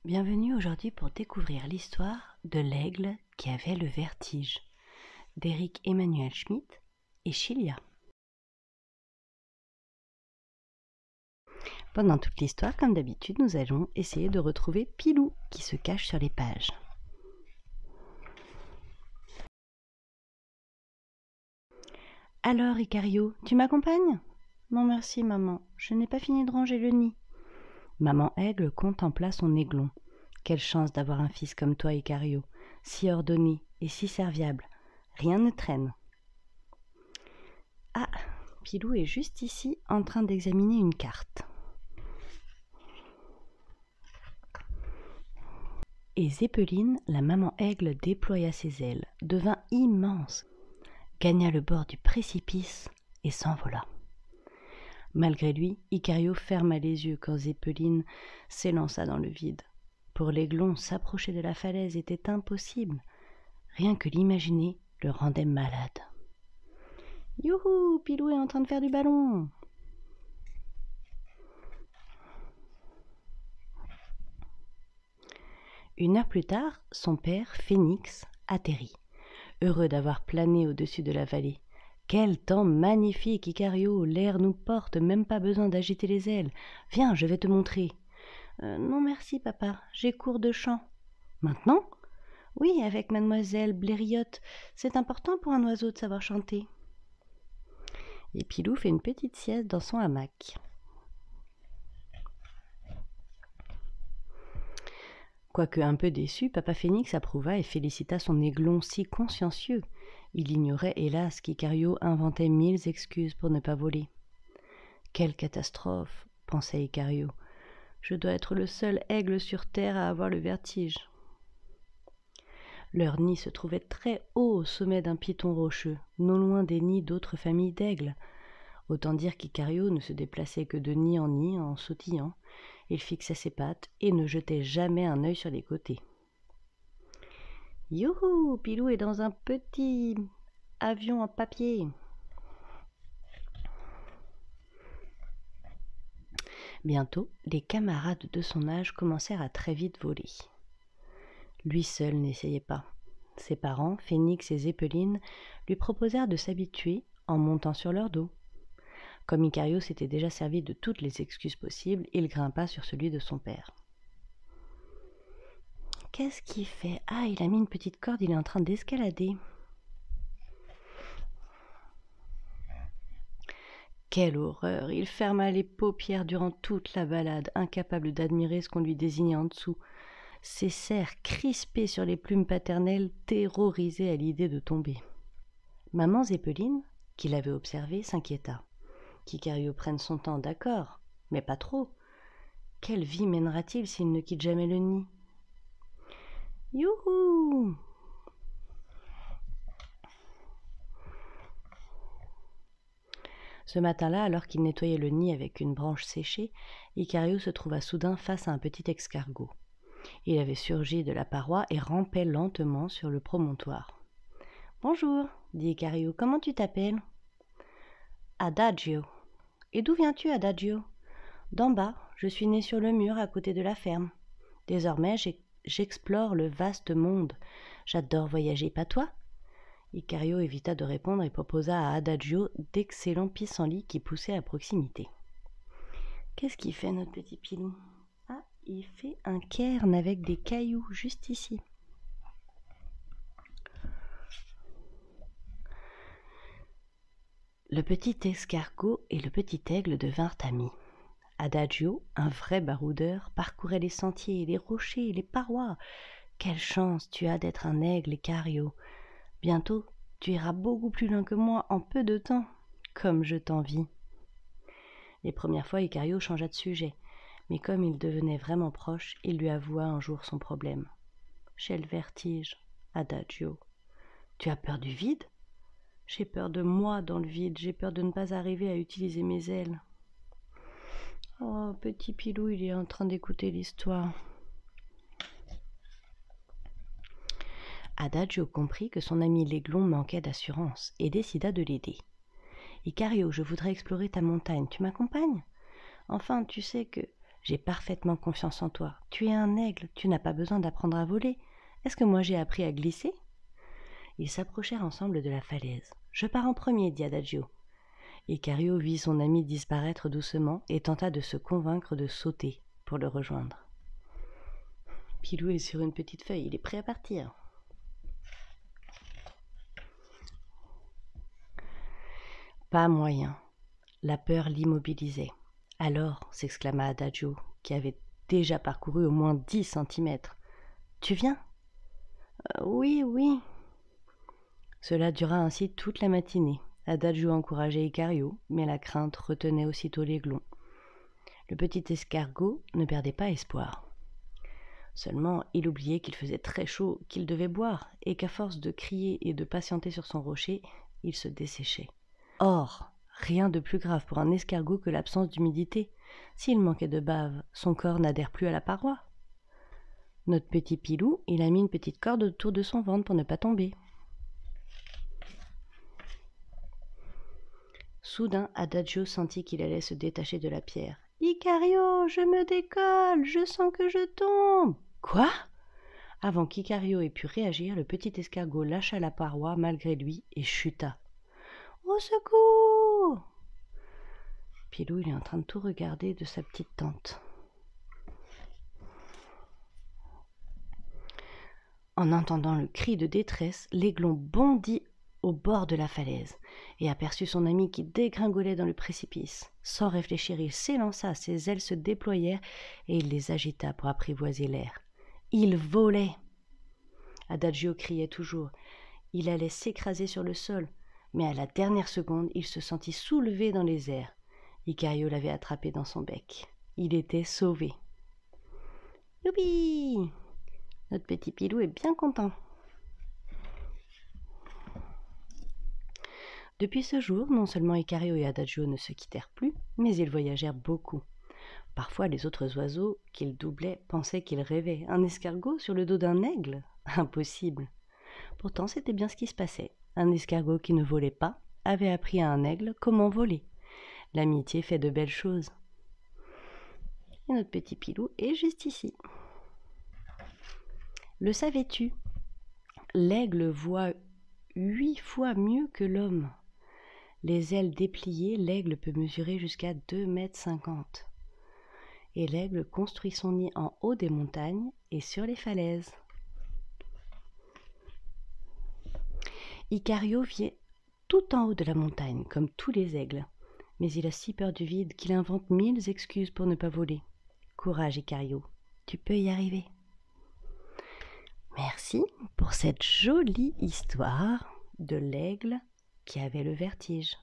Bienvenue aujourd'hui pour découvrir l'histoire de l'aigle qui avait le vertige, d'Éric Emmanuel Schmitt et Chilia. Pendant toute l'histoire, comme d'habitude, nous allons essayer de retrouver Pilou qui se cache sur les pages. Alors, Icario, tu m'accompagnes ? Non merci, maman, je n'ai pas fini de ranger le nid. Maman Aigle contempla son aiglon. Quelle chance d'avoir un fils comme toi, Icario, si ordonné et si serviable. Rien ne traîne. Ah, Pilou est juste ici en train d'examiner une carte. Et Zéppeline, la maman aigle, déploya ses ailes, devint immense, gagna le bord du précipice et s'envola. Malgré lui, Icario ferma les yeux quand Zéppeline s'élança dans le vide. Pour l'aiglon, s'approcher de la falaise était impossible. Rien que l'imaginer le rendait malade. « Youhou, Pilou est en train de faire du ballon !» Une heure plus tard, son père, Phénix, atterrit, heureux d'avoir plané au-dessus de la vallée. Quel temps magnifique, Icario, l'air nous porte, même pas besoin d'agiter les ailes. Viens, je vais te montrer. Non merci, papa, j'ai cours de chant. Maintenant ? Oui, avec mademoiselle Blériotte. C'est important pour un oiseau de savoir chanter. Et Pilou fait une petite sieste dans son hamac. Quoique un peu déçu, papa Phénix approuva et félicita son aiglon si consciencieux. Il ignorait, hélas, qu'Icario inventait 1000 excuses pour ne pas voler. « Quelle catastrophe !» pensait Icario. « Je dois être le seul aigle sur terre à avoir le vertige. » Leur nid se trouvait très haut au sommet d'un piton rocheux, non loin des nids d'autres familles d'aigles. Autant dire qu'Icario ne se déplaçait que de nid en sautillant. Il fixait ses pattes et ne jetait jamais un œil sur les côtés. Youhou, Pilou est dans un petit avion en papier. Bientôt, les camarades de son âge commencèrent à très vite voler. Lui seul n'essayait pas. Ses parents, Phénix et Zéppeline, lui proposèrent de s'habituer en montant sur leur dos. Comme Icario s'était déjà servi de toutes les excuses possibles, il grimpa sur celui de son père. « Qu'est-ce qu'il fait ? Ah, il a mis une petite corde, il est en train d'escalader. » Quelle horreur ! Il ferma les paupières durant toute la balade, incapable d'admirer ce qu'on lui désignait en dessous. Ses serres crispées sur les plumes paternelles, terrorisées à l'idée de tomber. Maman Zéppeline, qui l'avait observé, s'inquiéta. Qu'Icario prenne son temps, d'accord, mais pas trop. Quelle vie mènera-t-il s'il ne quitte jamais le nid ? Youhou ! Ce matin-là, alors qu'il nettoyait le nid avec une branche séchée, Icario se trouva soudain face à un petit escargot. Il avait surgi de la paroi et rampait lentement sur le promontoire. « Bonjour, dit Icario, comment tu t'appelles ? » Adagio. Et d'où viens-tu, Adagio ? D'en bas, je suis né sur le mur à côté de la ferme. Désormais, j'explore le vaste monde. J'adore voyager, pas toi ? Icario évita de répondre et proposa à Adagio d'excellents pissenlits qui poussaient à proximité. Qu'est-ce qu'il fait, notre petit Pilou ? Ah, il fait un cairn avec des cailloux juste ici. Le petit escargot et le petit aigle devinrent amis. Adagio, un vrai baroudeur, parcourait les sentiers, les rochers, les parois. Quelle chance tu as d'être un aigle, Icario. Bientôt, tu iras beaucoup plus loin que moi en peu de temps. Comme je t'envie. Les premières fois, Icario changea de sujet, mais comme il devenait vraiment proche, il lui avoua un jour son problème. « J'ai le vertige, Adagio. »« Tu as peur du vide ? » ?»« J'ai peur de moi dans le vide, j'ai peur de ne pas arriver à utiliser mes ailes. » Oh, petit Pilou, il est en train d'écouter l'histoire. Adagio comprit que son ami l'aiglon manquait d'assurance et décida de l'aider. « Icario, je voudrais explorer ta montagne, tu m'accompagnes ? Enfin, tu sais que J'ai parfaitement confiance en toi. Tu es un aigle, tu n'as pas besoin d'apprendre à voler. Est-ce que moi j'ai appris à glisser ?» Ils s'approchèrent ensemble de la falaise. « Je pars en premier, » dit Adagio. Icario vit son ami disparaître doucement et tenta de se convaincre de sauter pour le rejoindre. Pilou est sur une petite feuille, il est prêt à partir. Pas moyen. La peur l'immobilisait. « Alors, » s'exclama Adagio, qui avait déjà parcouru au moins 10 centimètres. « Tu viens ?»« Oui, oui. » Cela dura ainsi toute la matinée. Adagio encourageait Icario, mais la crainte retenait aussitôt l'aiglon. Le petit escargot ne perdait pas espoir. Seulement, il oubliait qu'il faisait très chaud, qu'il devait boire, et qu'à force de crier et de patienter sur son rocher, il se desséchait. Or, rien de plus grave pour un escargot que l'absence d'humidité. S'il manquait de bave, son corps n'adhère plus à la paroi. Notre petit Pilou, il a mis une petite corde autour de son ventre pour ne pas tomber. Soudain, Adagio sentit qu'il allait se détacher de la pierre. « Icario, je me décolle, je sens que je tombe !»« Quoi ?» Avant qu'Icario ait pu réagir, le petit escargot lâcha la paroi malgré lui et chuta. « Au secours !» Pilou, il est en train de tout regarder de sa petite tente. En entendant le cri de détresse, l'aiglon bondit au bord de la falaise et aperçut son ami qui dégringolait dans le précipice. Sans réfléchir, il s'élança, ses ailes se déployèrent et il les agita pour apprivoiser l'air. Il volait. Adagio criait toujours. Il allait s'écraser sur le sol, mais à la dernière seconde, il se sentit soulevé dans les airs. Icario l'avait attrapé dans son bec. Il était sauvé. Youpi! Notre petit Pilou est bien content. Depuis ce jour, non seulement Icario et Adagio ne se quittèrent plus, mais ils voyagèrent beaucoup. Parfois, les autres oiseaux qu'ils doublaient pensaient qu'ils rêvaient. Un escargot sur le dos d'un aigle ? Impossible. Pourtant, c'était bien ce qui se passait. Un escargot qui ne volait pas avait appris à un aigle comment voler. L'amitié fait de belles choses. Et notre petit Pilou est juste ici. Le savais-tu ? L'aigle voit 8 fois mieux que l'homme. Les ailes dépliées, l'aigle peut mesurer jusqu'à 2,50 m. Et l'aigle construit son nid en haut des montagnes et sur les falaises. Icario vit tout en haut de la montagne, comme tous les aigles. Mais il a si peur du vide qu'il invente 1000 excuses pour ne pas voler. Courage, Icario, tu peux y arriver. Merci pour cette jolie histoire de l'aigle qui avait le vertige.